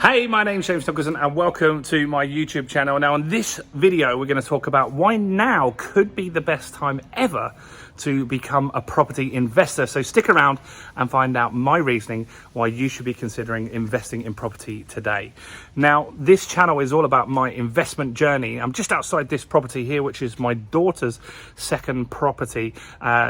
Hey, my name's James Nicholson and welcome to my YouTube channel. Now in this video, we're going to talk about why now could be the best time ever to become a property investor. So stick around and find out my reasoning why you should be considering investing in property today. Now, this channel is all about my investment journey. I'm just outside this property here, which is my daughter's second property.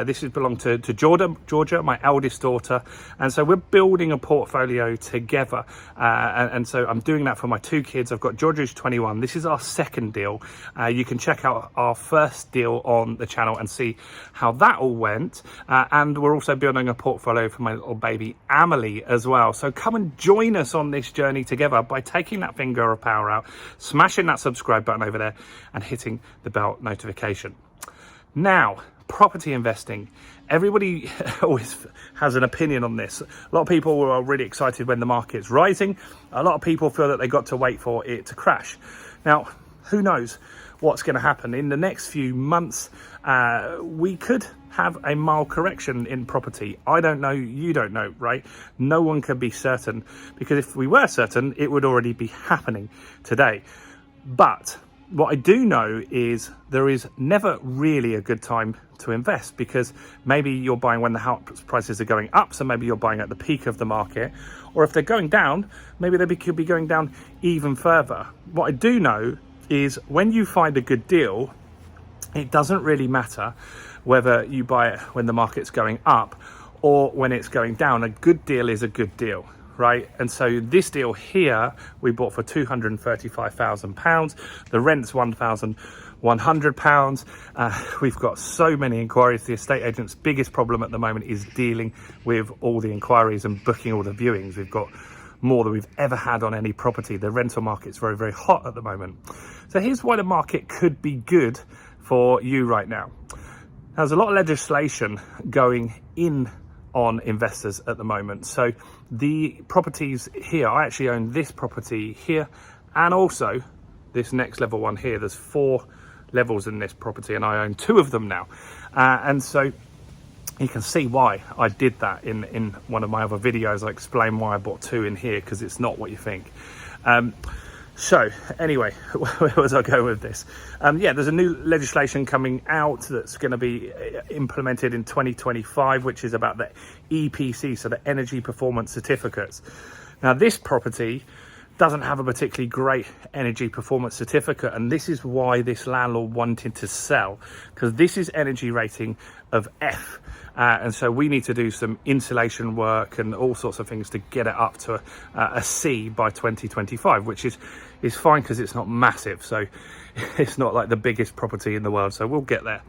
This is belonged to Georgia, my eldest daughter. And so we're building a portfolio together. And so I'm doing that for my two kids. I've got Georgia, who's 21. This is our second deal. You can check out our first deal on the channel and see how that all went. And we're also building a portfolio for my little baby Amelie as well. So come and join us on this journey together by taking that finger of power out, smashing that subscribe button over there and hitting the bell notification. Now, property investing. Everybody always has an opinion on this. A lot of people are really excited when the market's rising. A lot of people feel that they got to wait for it to crash. Now, who knows what's going to happen in the next few months? We could have a mild correction in property. I don't know, you don't know, right? No one can be certain, because if we were certain, it would already be happening today. But what I do know is there is never really a good time to invest, because maybe you're buying when the house prices are going up, so maybe you're buying at the peak of the market, or if they're going down, maybe they could be going down even further. What I do know is when you find a good deal, it doesn't really matter whether you buy it when the market's going up or when it's going down. A good deal is a good deal, right? And so this deal here, we bought for £235,000. The rent's £1,100. We've got so many inquiries. The estate agent's biggest problem at the moment is dealing with all the inquiries and booking all the viewings. We've got more than we've ever had on any property. The rental market's very, very hot at the moment. So here's why the market could be good for you right now. There's a lot of legislation going in on investors at the moment. So the properties here, I actually own this property here and also this next level one here. There's 4 levels in this property and I own 2 of them now. And so you can see why I did that in one of my other videos. I explain why I bought 2 in here, because it's not what you think. So anyway, where was I going with this? Yeah, there's a new legislation coming out that's going to be implemented in 2025, which is about the EPC, so the Energy Performance Certificates. Now, this property doesn't have a particularly great energy performance certificate, and this is why this landlord wanted to sell, because this is energy rating of F. And so we need to do some insulation work and all sorts of things to get it up to a C by 2025, which is fine because it's not massive. So it's not like the biggest property in the world. So we'll get there.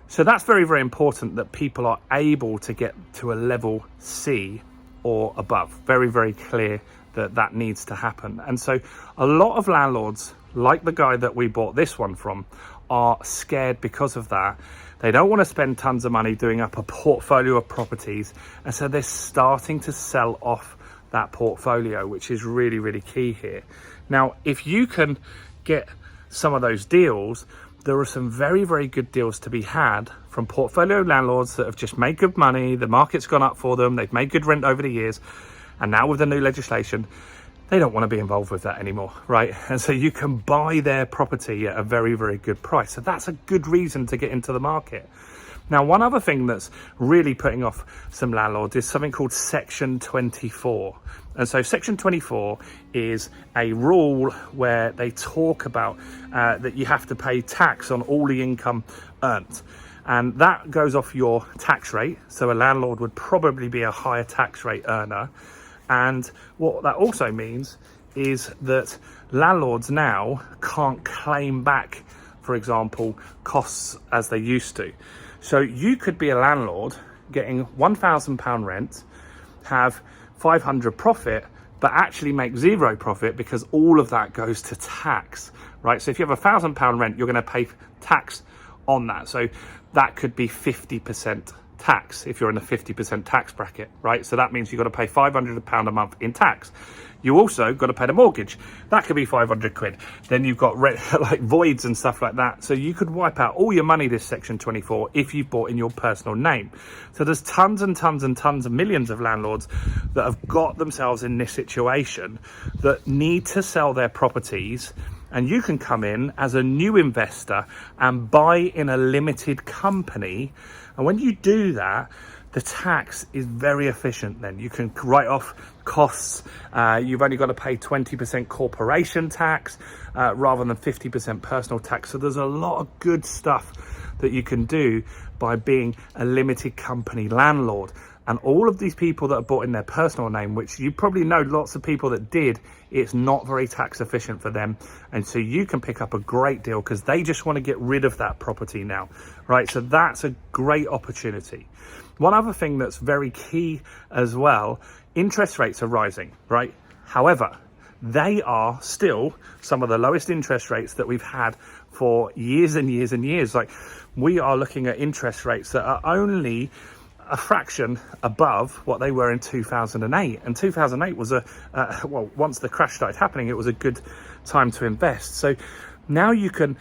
So that's very, very important that people are able to get to a level C or above. Very, very clear that that needs to happen. And so a lot of landlords, like the guy that we bought this one from, are scared because of that. They don't want to spend tons of money doing up a portfolio of properties, and so they're starting to sell off that portfolio, which is really, really key here. Now, if you can get some of those deals, there are some very, very good deals to be had from portfolio landlords that have just made good money. The market's gone up for them. They've made good rent over the years. And now with the new legislation, they don't want to be involved with that anymore, right? And so you can buy their property at a very, very good price. So that's a good reason to get into the market. Now, one other thing that's really putting off some landlords is something called Section 24. And so Section 24 is a rule where they talk about that you have to pay tax on all the income earned. And that goes off your tax rate. So a landlord would probably be a higher tax rate earner. And what that also means is that landlords now can't claim back, for example, costs as they used to. So you could be a landlord getting £1,000 rent, have 500 profit, but actually make 0 profit because all of that goes to tax, right? So if you have £1,000 rent, you're going to pay tax on that. So that could be 50% tax if you're in the 50% tax bracket, right? So that means you've got to pay £500 a month in tax. You also got to pay the mortgage. That could be 500 quid. Then you've got like voids and stuff like that. So you could wipe out all your money, this Section 24, if you bought in your personal name. So there's tons and tons and tons of millions of landlords that have got themselves in this situation that need to sell their properties. And you can come in as a new investor and buy in a limited company. And when you do that, the tax is very efficient then. You can write off costs. You've only got to pay 20% corporation tax rather than 50% personal tax. So there's a lot of good stuff that you can do by being a limited company landlord. And all of these people that are bought in their personal name, which you probably know lots of people that did, it's not very tax efficient for them. And so you can pick up a great deal because they just want to get rid of that property now, right? So that's a great opportunity. One other thing that's very key as well, interest rates are rising, right? However, they are still some of the lowest interest rates that we've had for years and years and years. Like, we are looking at interest rates that are only a fraction above what they were in 2008. And 2008 was well, once the crash started happening, it was a good time to invest. So now you can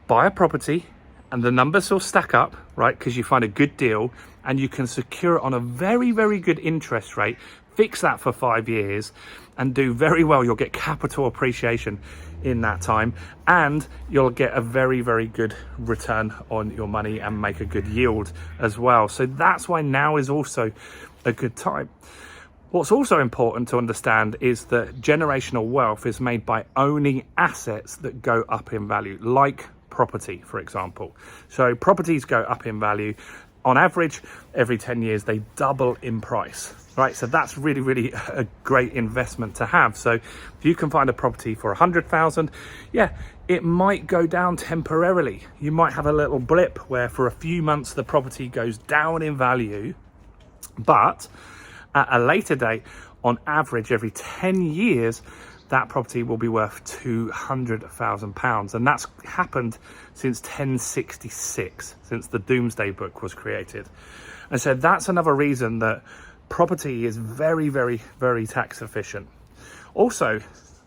buy a property and the numbers will stack up, right? Because you find a good deal and you can secure it on a very, very good interest rate, fix that for 5 years and do very well. You'll get capital appreciation in that time and you'll get a very, very good return on your money and make a good yield as well. So that's why now is also a good time. What's also important to understand is that generational wealth is made by owning assets that go up in value, like property, for example. So properties go up in value. On average, every 10 years, they double in price, right? So that's really, really a great investment to have. So if you can find a property for 100,000, yeah, it might go down temporarily. You might have a little blip where for a few months, the property goes down in value, but at a later date, on average, every 10 years, that property will be worth £200,000. And that's happened since 1066, since the Domesday Book was created. And so that's another reason that property is very, very, very tax efficient. Also,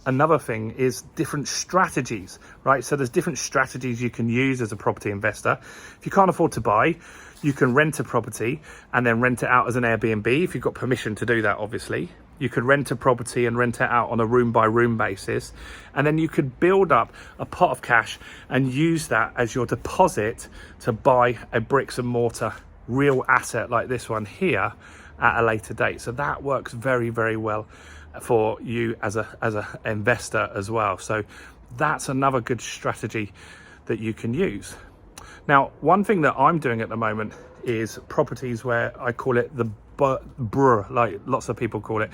another thing is different strategies, right? So there's different strategies you can use as a property investor. If you can't afford to buy, you can rent a property and then rent it out as an Airbnb if you've got permission to do that, obviously. You could rent a property and rent it out on a room by room basis. And then you could build up a pot of cash and use that as your deposit to buy a bricks and mortar real asset like this one here at a later date. So that works very, very well for you as a investor as well. So that's another good strategy that you can use. Now, one thing that I'm doing at the moment is properties where I call it the BRR, like lots of people call it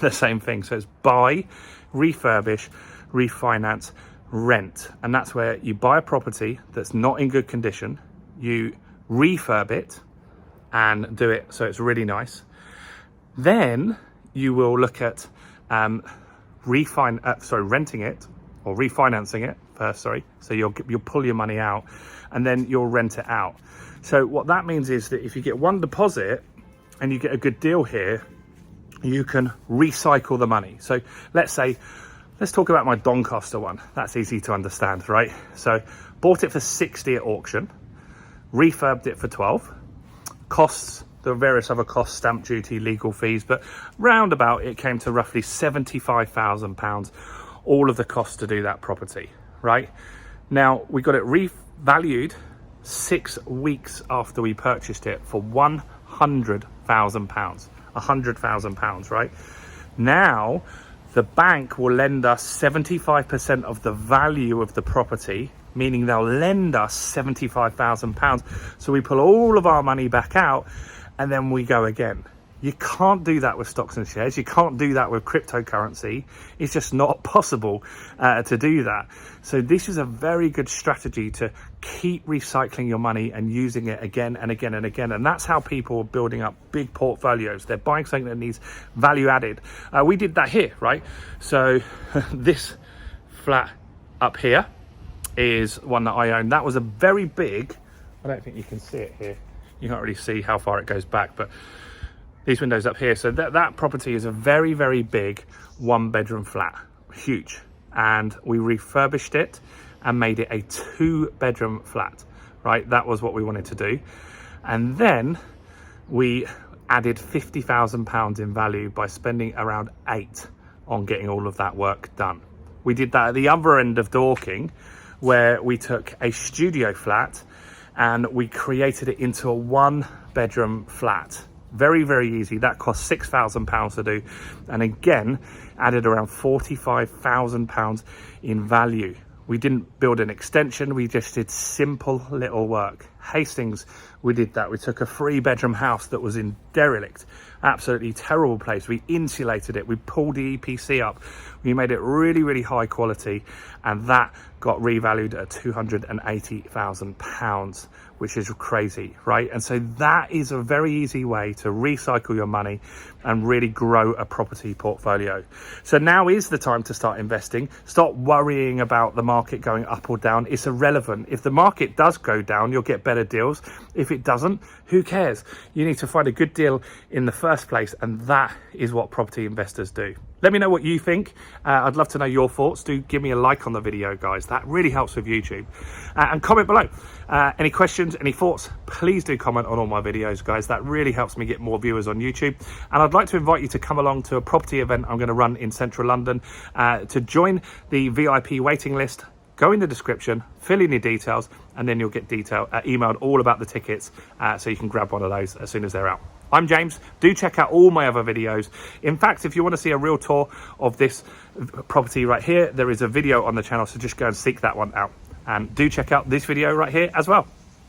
the same thing. So it's buy, refurbish, refinance, rent. And that's where you buy a property that's not in good condition, you refurb it and do it so it's really nice. Then you will look at renting it or refinancing it first, sorry. So you'll pull your money out and then you'll rent it out. So what that means is that if you get one deposit and you get a good deal here, you can recycle the money. So let's talk about my Doncaster one. That's easy to understand, right? So bought it for 60 at auction, refurbed it for 12, costs, there are various other costs, stamp duty, legal fees, but roundabout it came to roughly £75,000, all of the costs to do that property, right? Now we got it revalued 6 weeks after we purchased it for £100,000, £100,000, right? Now the bank will lend us 75% of the value of the property, meaning they'll lend us £75,000. So we pull all of our money back out and then we go again. You can't do that with stocks and shares. You can't do that with cryptocurrency. It's just not possible to do that. So this is a very good strategy to keep recycling your money and using it again and again and again. And that's how people are building up big portfolios. They're buying something that needs value added. We did that here, right? So this flat up here is one that I own. That was a very big, I don't think you can see it here. You can't really see how far it goes back, but these windows up here. So that property is a very, very big 1-bedroom flat, huge. And we refurbished it and made it a 2-bedroom flat, right? That was what we wanted to do. And then we added £50,000 in value by spending around 8 on getting all of that work done. We did that at the other end of Dorking, where we took a studio flat and we created it into a 1-bedroom flat. Very, very easy. That cost £6,000 to do. And again, added around £45,000 in value. We didn't build an extension. We just did simple little work. Hastings, we did that. We took a 3-bedroom house that was in derelict, absolutely terrible place. We insulated it. We pulled the EPC up. We made it really, really high quality. And that got revalued at £280,000, which is crazy, right? And so that is a very easy way to recycle your money and really grow a property portfolio. So now is the time to start investing. Stop worrying about the market going up or down. It's irrelevant. If the market does go down, you'll get better deals. If it doesn't, who cares? You need to find a good deal in the first place, and that is what property investors do. Let me know what you think. I'd love to know your thoughts. Do give me a like on the video, guys. That really helps with YouTube. And comment below. Any questions, any thoughts, please do comment on all my videos, guys. That really helps me get more viewers on YouTube. And I'd like to invite you to come along to a property event I'm going to run in central London. To join the VIP waiting list, go in the description, fill in your details, and then you'll get emailed all about the tickets, so you can grab one of those as soon as they're out. I'm James. Do check out all my other videos. In fact, if you want to see a real tour of this property right here, there is a video on the channel, so just go and seek that one out. And do check out this video right here as well.